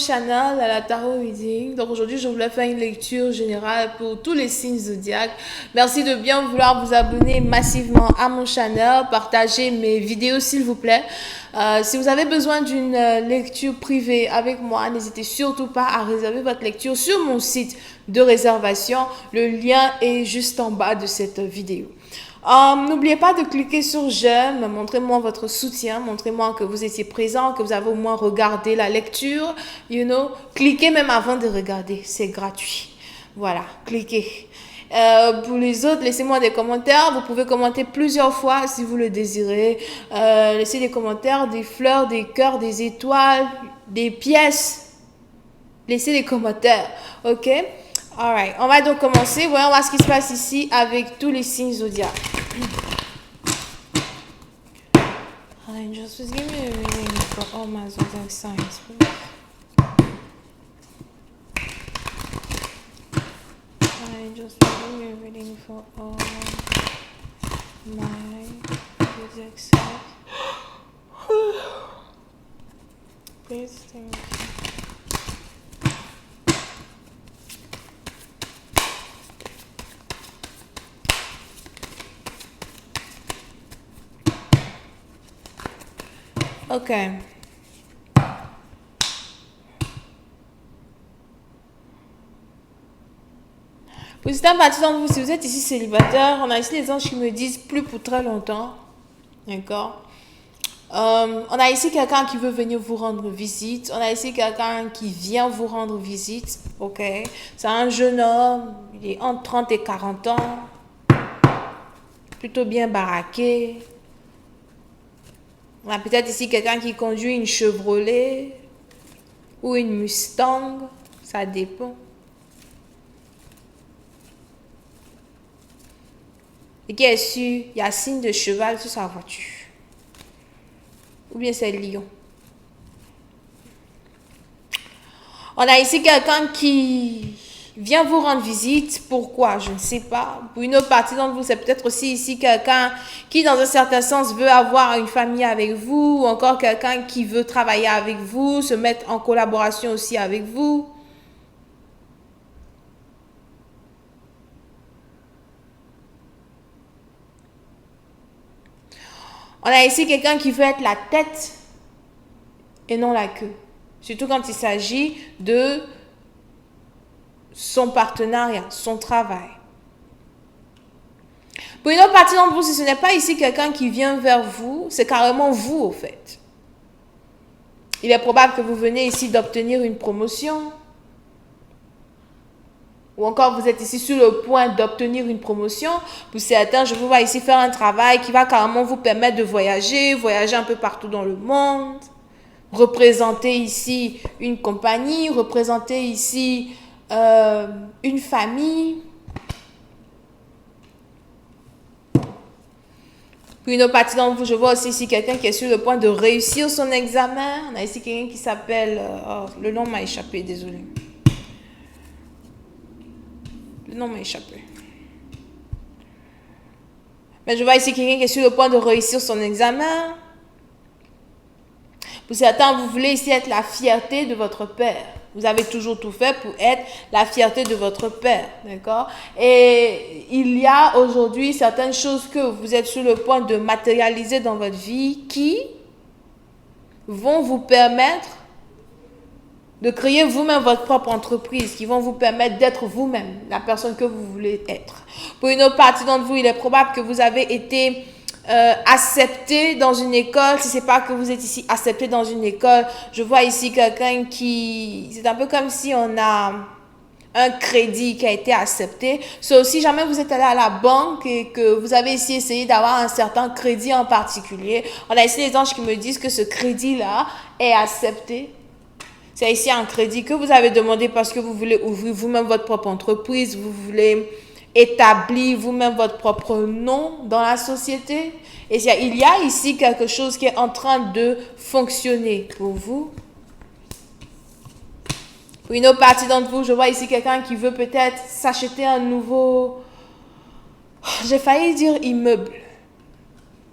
channel à la Tarot Reading. Donc aujourd'hui, je voulais faire une lecture générale pour tous les signes zodiaques. Merci de bien vouloir vous abonner massivement à mon channel, partager mes vidéos s'il vous plaît. Si vous avez besoin d'une lecture privée avec moi, n'hésitez surtout pas à réserver votre lecture sur mon site de réservation. Le lien est juste en bas de cette vidéo. N'oubliez pas de cliquer sur j'aime, montrez-moi votre soutien, montrez-moi que vous étiez présent, que vous avez au moins regardé la lecture, cliquez même avant de regarder, c'est gratuit. Voilà, cliquez. Pour les autres, laissez-moi des commentaires, vous pouvez commenter plusieurs fois si vous le désirez. Laissez des commentaires, des fleurs, des cœurs, des étoiles, des pièces. Laissez des commentaires, ok? Alright, on va donc commencer. Voyons voir ce qui se passe ici avec tous les signes zodiaques. Angels, please give me a reading for all my zodiac signs, please. Angels, please give me a reading for all my zodiac signs. Please, thank you. Ok. Pour certaines parties d'entre vous, si vous êtes ici célibataire, on a ici les anges qui me disent plus pour très longtemps. D'accord? On a ici quelqu'un qui veut venir vous rendre visite. On a ici quelqu'un qui vient vous rendre visite. Ok? C'est un jeune homme. Il est entre 30 et 40 ans. Plutôt bien baraqué. On a peut-être ici quelqu'un qui conduit une Chevrolet ou une Mustang, ça dépend. Et qui est sûr, il y a signe de cheval sur sa voiture. Ou bien c'est lion. On a ici quelqu'un qui vient vous rendre visite. Pourquoi? Je ne sais pas. Pour une autre partie d'entre vous, c'est peut-être aussi ici quelqu'un qui, dans un certain sens, veut avoir une famille avec vous. Ou encore quelqu'un qui veut travailler avec vous, se mettre en collaboration aussi avec vous. On a ici quelqu'un qui veut être la tête et non la queue. Surtout quand il s'agit de son partenariat, son travail. Pour une autre partie d'entre vous, si ce n'est pas ici quelqu'un qui vient vers vous, c'est carrément vous au fait. Il est probable que vous venez ici d'obtenir une promotion. Ou encore vous êtes ici sur le point d'obtenir une promotion. Pour certains, je vous vois ici faire un travail qui va carrément vous permettre de voyager un peu partout dans le monde. Représenter ici une compagnie, représenter ici une famille. Pour une autre partie d'entre vous, je vois aussi ici quelqu'un qui est sur le point de réussir son examen. On a ici quelqu'un qui s'appelle... le nom m'a échappé, désolé. Le nom m'a échappé. Mais je vois ici quelqu'un qui est sur le point de réussir son examen. Pour certains, vous voulez ici être la fierté de votre père. Vous avez toujours tout fait pour être la fierté de votre père, d'accord? Et il y a aujourd'hui certaines choses que vous êtes sur le point de matérialiser dans votre vie qui vont vous permettre de créer vous-même votre propre entreprise, qui vont vous permettre d'être vous-même, la personne que vous voulez être. Pour une autre partie d'entre vous, il est probable que vous avez été accepté dans une école. Si c'est pas que vous êtes ici accepté dans une école, je vois ici quelqu'un qui... C'est un peu comme si on a un crédit qui a été accepté. Si jamais vous êtes allé à la banque et que vous avez ici essayé d'avoir un certain crédit en particulier, on a ici les anges qui me disent que ce crédit-là est accepté. C'est ici un crédit que vous avez demandé parce que vous voulez ouvrir vous-même votre propre entreprise, vous voulez établir vous-même votre propre nom dans la société. Et il y a ici quelque chose qui est en train de fonctionner pour vous. Pour une autre partie d'entre vous, je vois ici quelqu'un qui veut peut-être s'acheter un nouveau... J'ai failli dire immeuble.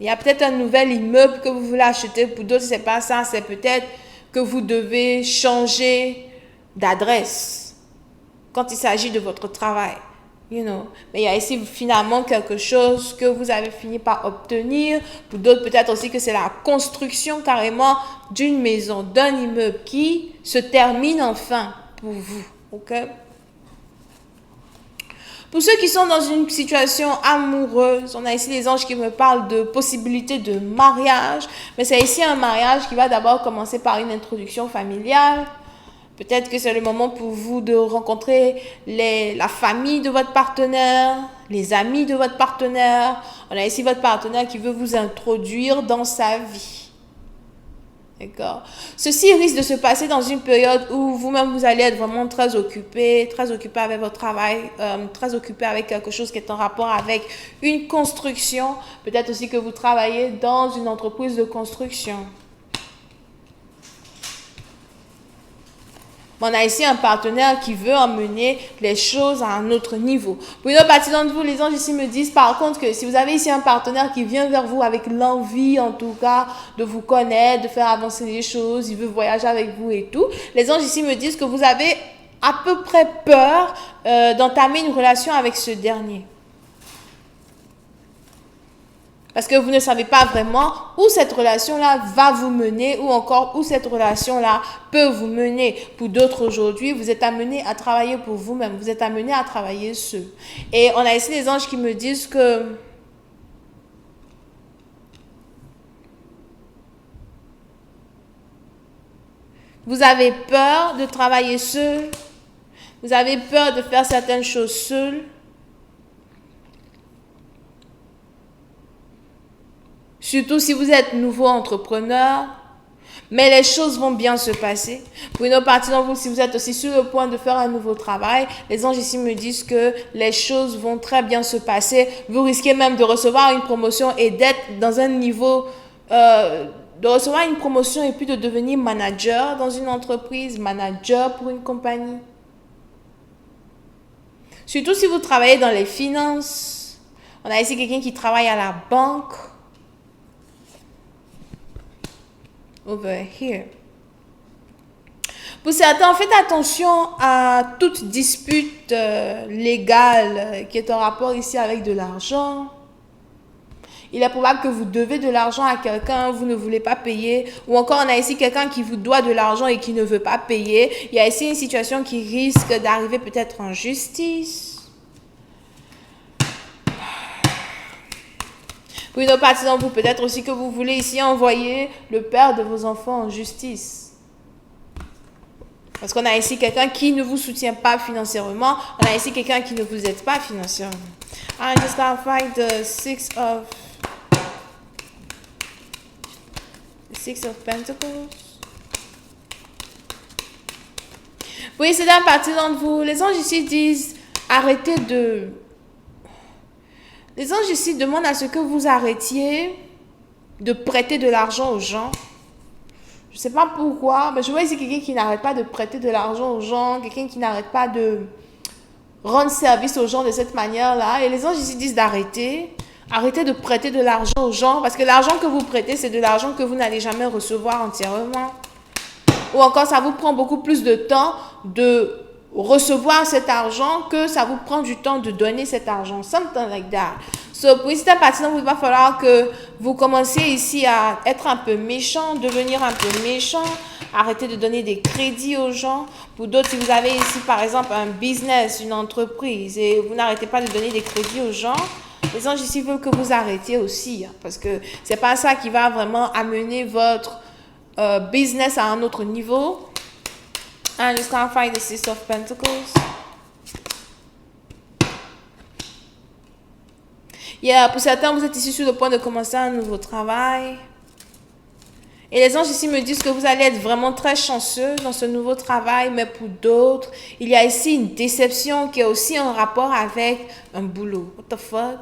Il y a peut-être un nouvel immeuble que vous voulez acheter. Pour d'autres, c'est pas ça. C'est peut-être que vous devez changer d'adresse quand il s'agit de votre travail. You know. Mais il y a ici finalement quelque chose que vous avez fini par obtenir. Pour d'autres, peut-être aussi que c'est la construction carrément d'une maison, d'un immeuble qui se termine enfin pour vous. Ok? Pour ceux qui sont dans une situation amoureuse, on a ici les anges qui me parlent de possibilité de mariage. Mais c'est ici un mariage qui va d'abord commencer par une introduction familiale. Peut-être que c'est le moment pour vous de rencontrer la famille de votre partenaire, les amis de votre partenaire. On a ici votre partenaire qui veut vous introduire dans sa vie. D'accord? Ceci risque de se passer dans une période où vous-même, vous allez être vraiment très occupé avec votre travail, très occupé avec quelque chose qui est en rapport avec une construction. Peut-être aussi que vous travaillez dans une entreprise de construction. On a ici un partenaire qui veut emmener les choses à un autre niveau. Pour une autre partie d'entre vous, les anges ici me disent par contre que si vous avez ici un partenaire qui vient vers vous avec l'envie en tout cas de vous connaître, de faire avancer les choses, il veut voyager avec vous et tout, les anges ici me disent que vous avez à peu près peur d'entamer une relation avec ce dernier. Parce que vous ne savez pas vraiment où cette relation-là va vous mener ou encore où cette relation-là peut vous mener. Pour d'autres aujourd'hui, vous êtes amenés à travailler pour vous-même. Vous êtes amenés à travailler seul. Et on a ici les anges qui me disent que vous avez peur de travailler seul. Vous avez peur de faire certaines choses seul. Surtout si vous êtes nouveau entrepreneur, mais les choses vont bien se passer. Pour une autre partie d'entre vous, si vous êtes aussi sur le point de faire un nouveau travail, les anges ici me disent que les choses vont très bien se passer. Vous risquez même de recevoir une promotion et d'être dans un niveau, de recevoir une promotion et puis de devenir manager dans une entreprise, manager pour une compagnie. Surtout si vous travaillez dans les finances. On a ici quelqu'un qui travaille à la banque. Over here. Pour certains, faites attention à toute dispute légale qui est en rapport ici avec de l'argent. Il est probable que vous devez de l'argent à quelqu'un, vous ne voulez pas payer. Ou encore, on a ici quelqu'un qui vous doit de l'argent et qui ne veut pas payer. Il y a ici une situation qui risque d'arriver peut-être en justice. Pour une autre partie d'entre vous, peut-être aussi que vous voulez ici envoyer le père de vos enfants en justice. Parce qu'on a ici quelqu'un qui ne vous soutient pas financièrement. On a ici quelqu'un qui ne vous aide pas financièrement. I just gotta find the six of Pentacles. Oui, c'est la partie d'entre vous. Les anges ici disent, arrêtez de... Les anges ici demandent à ce que vous arrêtiez de prêter de l'argent aux gens. Je ne sais pas pourquoi, mais je vois ici quelqu'un qui n'arrête pas de prêter de l'argent aux gens, quelqu'un qui n'arrête pas de rendre service aux gens de cette manière-là. Et les anges ici disent d'arrêter. Arrêtez de prêter de l'argent aux gens, parce que l'argent que vous prêtez, c'est de l'argent que vous n'allez jamais recevoir entièrement. Ou encore, ça vous prend beaucoup plus de temps de recevoir cet argent que ça vous prend du temps de donner cet argent. Something like that. So, pour cette partie, il va falloir que vous commenciez ici à être un peu méchant, devenir un peu méchant, arrêter de donner des crédits aux gens. Pour d'autres, si vous avez ici, par exemple, un business, une entreprise, et vous n'arrêtez pas de donner des crédits aux gens, les anges ici veulent que vous arrêtiez aussi, hein, parce que c'est pas ça qui va vraiment amener votre business à un autre niveau. I'm just gonna find the Six of Pentacles. Yeah, pour certains, vous êtes ici sur le point de commencer un nouveau travail. Et les anges ici me disent que vous allez être vraiment très chanceux dans ce nouveau travail, mais pour d'autres, il y a ici une déception qui est aussi en rapport avec un boulot. What the fuck?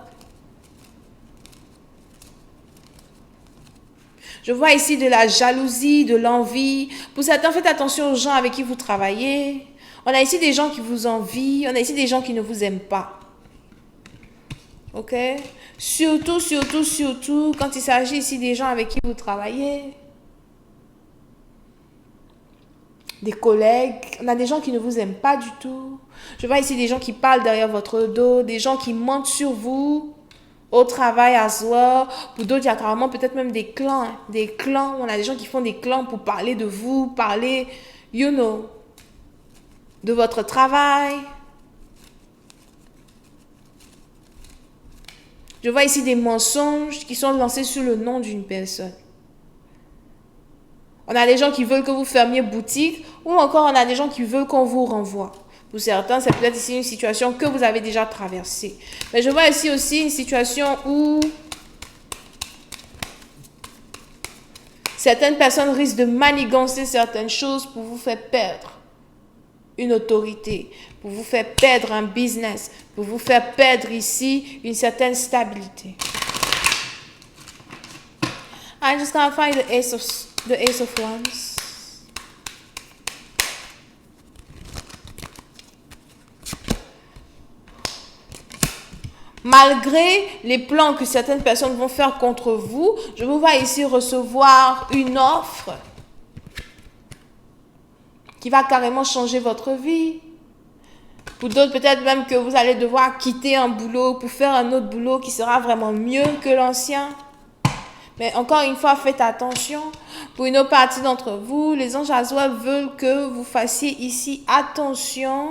Je vois ici de la jalousie, de l'envie. Pour certains, faites attention aux gens avec qui vous travaillez. On a ici des gens qui vous envient. On a ici des gens qui ne vous aiment pas. Ok? Surtout quand il s'agit ici des gens avec qui vous travaillez. des collègues. On a des gens qui ne vous aiment pas du tout. Je vois ici des gens qui parlent derrière votre dos, des gens qui mentent sur vous au travail, à soi. Pour d'autres, il y a carrément peut-être même des clans. Hein. Des clans. On a des gens qui font des clans pour parler de vous, parler, you know, de votre travail. Je vois ici des mensonges qui sont lancés sur le nom d'une personne. On a des gens qui veulent que vous fermiez boutique ou encore on a des gens qui veulent qu'on vous renvoie. Pour certains, c'est peut-être ici une situation que vous avez déjà traversée. Mais je vois ici aussi une situation où certaines personnes risquent de manigancer certaines choses pour vous faire perdre une autorité, pour vous faire perdre un business, pour vous faire perdre ici une certaine stabilité. I'm just gonna find the Ace of Wands. Malgré les plans que certaines personnes vont faire contre vous, je vous vois ici recevoir une offre qui va carrément changer votre vie. Pour d'autres, peut-être même que vous allez devoir quitter un boulot pour faire un autre boulot qui sera vraiment mieux que l'ancien. Mais encore une fois, faites attention. Pour une autre partie d'entre vous, les anges Azwa veulent que vous fassiez ici attention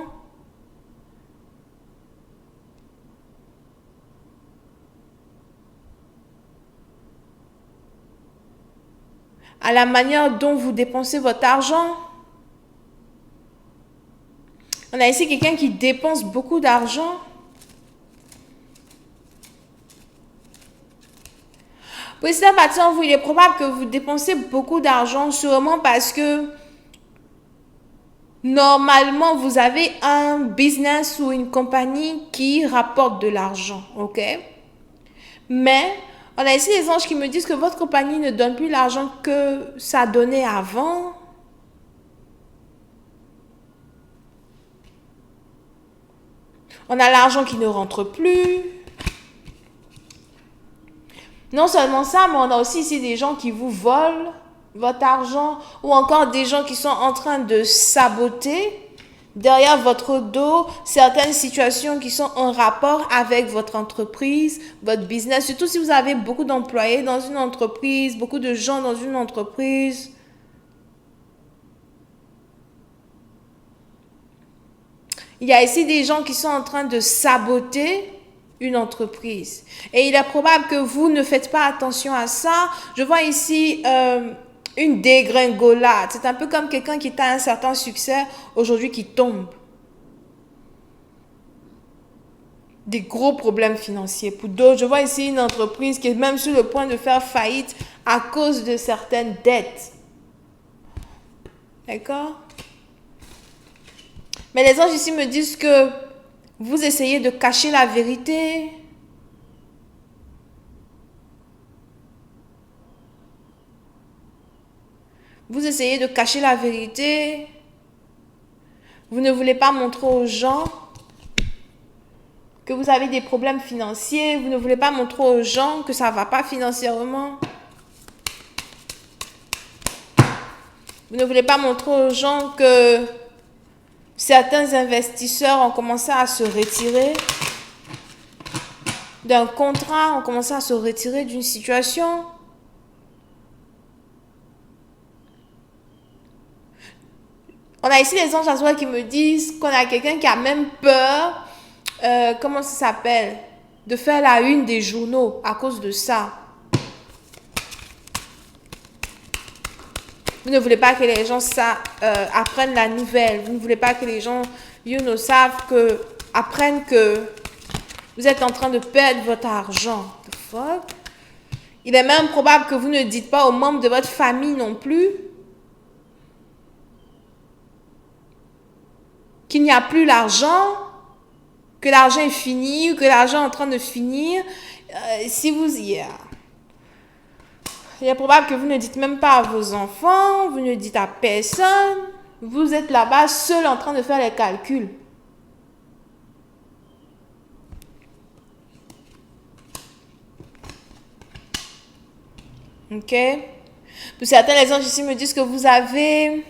à la manière dont vous dépensez votre argent. On a ici quelqu'un qui dépense beaucoup d'argent. Pour cette partie en vous, il est probable que vous dépensez beaucoup d'argent, sûrement parce que normalement, vous avez un business ou une compagnie qui rapporte de l'argent, ok? Mais on a ici des anges qui me disent que votre compagnie ne donne plus l'argent que ça donnait avant. On a l'argent qui ne rentre plus. Non seulement ça, mais on a aussi ici des gens qui vous volent votre argent ou encore des gens qui sont en train de saboter derrière votre dos certaines situations qui sont en rapport avec votre entreprise, votre business. Surtout si vous avez beaucoup d'employés dans une entreprise, beaucoup de gens dans une entreprise. Il y a ici des gens qui sont en train de saboter une entreprise. Et il est probable que vous ne faites pas attention à ça. Je vois ici une dégringolade. C'est un peu comme quelqu'un qui a un certain succès aujourd'hui qui tombe. Des gros problèmes financiers. Pour d'autres, je vois ici une entreprise qui est même sur le point de faire faillite à cause de certaines dettes. D'accord? Mais les anges ici me disent que vous essayez de cacher la vérité. Vous essayez de cacher la vérité. Vous ne voulez pas montrer aux gens que vous avez des problèmes financiers. Vous ne voulez pas montrer aux gens que ça ne va pas financièrement. Vous ne voulez pas montrer aux gens que certains investisseurs ont commencé à se retirer d'un contrat, ont commencé à se retirer d'une situation. On a ici les anges Azwa qui me disent qu'on a quelqu'un qui a même peur, comment ça s'appelle, de faire la une des journaux à cause de ça. Vous ne voulez pas que les gens apprennent la nouvelle. Vous ne voulez pas que les gens, apprennent que vous êtes en train de perdre votre argent. The fuck? Il est même probable que vous ne dites pas aux membres de votre famille non plus qu'il n'y a plus l'argent, que l'argent est fini ou que l'argent est en train de finir. Il est probable que vous ne dites même pas à vos enfants, vous ne dites à personne. Vous êtes là-bas seul en train de faire les calculs. Ok? Pour certains, les anges ici me disent que vous avez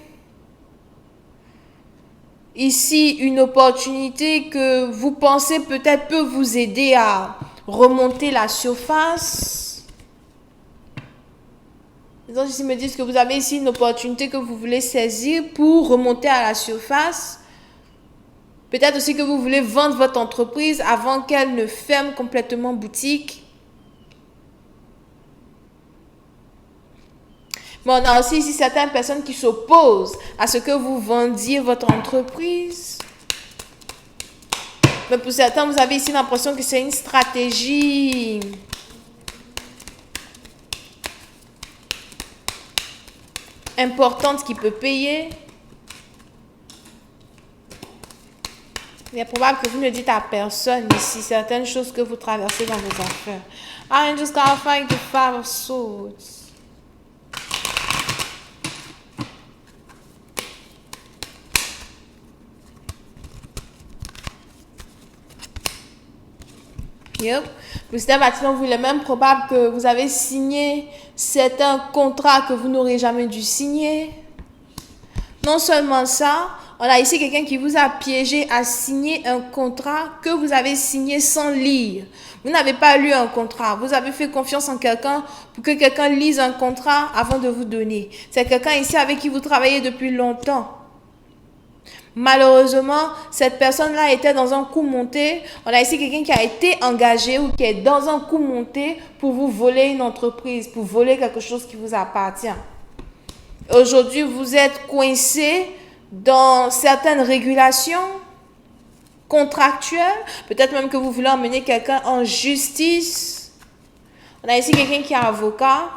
ici une opportunité que vous pensez peut-être peut vous aider à remonter la surface. Les anges ici me disent que vous avez ici une opportunité que vous voulez saisir pour remonter à la surface. Peut-être aussi que vous voulez vendre votre entreprise avant qu'elle ne ferme complètement boutique. Mais on a aussi ici certaines personnes qui s'opposent à ce que vous vendiez votre entreprise. Mais pour certains, vous avez ici l'impression que c'est une stratégie importante qui peut payer. Il est probable que vous ne dites à personne ici certaines choses que vous traversez dans vos affaires. I'm just clarifying the Five of Swords. Yep. Le système bâtiment, vous, il est même probable que vous avez signé certains contrats que vous n'aurez jamais dû signer. Non seulement ça, on a ici quelqu'un qui vous a piégé à signer un contrat que vous avez signé sans lire. Vous n'avez pas lu un contrat. Vous avez fait confiance en quelqu'un pour que quelqu'un lise un contrat avant de vous donner. C'est quelqu'un ici avec qui vous travaillez depuis longtemps. Malheureusement, cette personne-là était dans un coup monté. On a ici quelqu'un qui a été engagé ou qui est dans un coup monté pour vous voler une entreprise, pour voler quelque chose qui vous appartient. Aujourd'hui, vous êtes coincé dans certaines régulations contractuelles. Peut-être même que vous voulez emmener quelqu'un en justice. On a ici quelqu'un qui est avocat.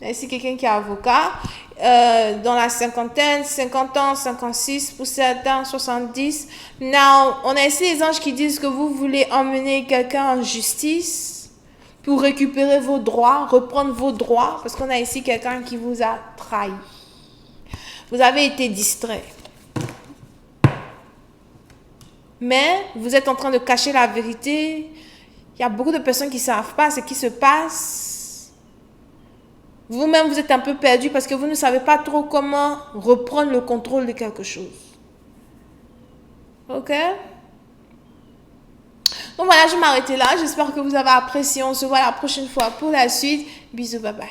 On a ici quelqu'un qui est avocat. Dans la cinquantaine, 50 ans, 56, pour certains, 70. Now, on a ici les anges qui disent que vous voulez emmener quelqu'un en justice pour récupérer vos droits, reprendre vos droits, parce qu'on a ici quelqu'un qui vous a trahi. Vous avez été distrait. Mais vous êtes en train de cacher la vérité. Il y a beaucoup de personnes qui ne savent pas ce qui se passe. Vous-même, vous êtes un peu perdu parce que vous ne savez pas trop comment reprendre le contrôle de quelque chose. Ok? Donc voilà, je vais m'arrêter là. J'espère que vous avez apprécié. On se voit la prochaine fois pour la suite. Bisous, bye bye.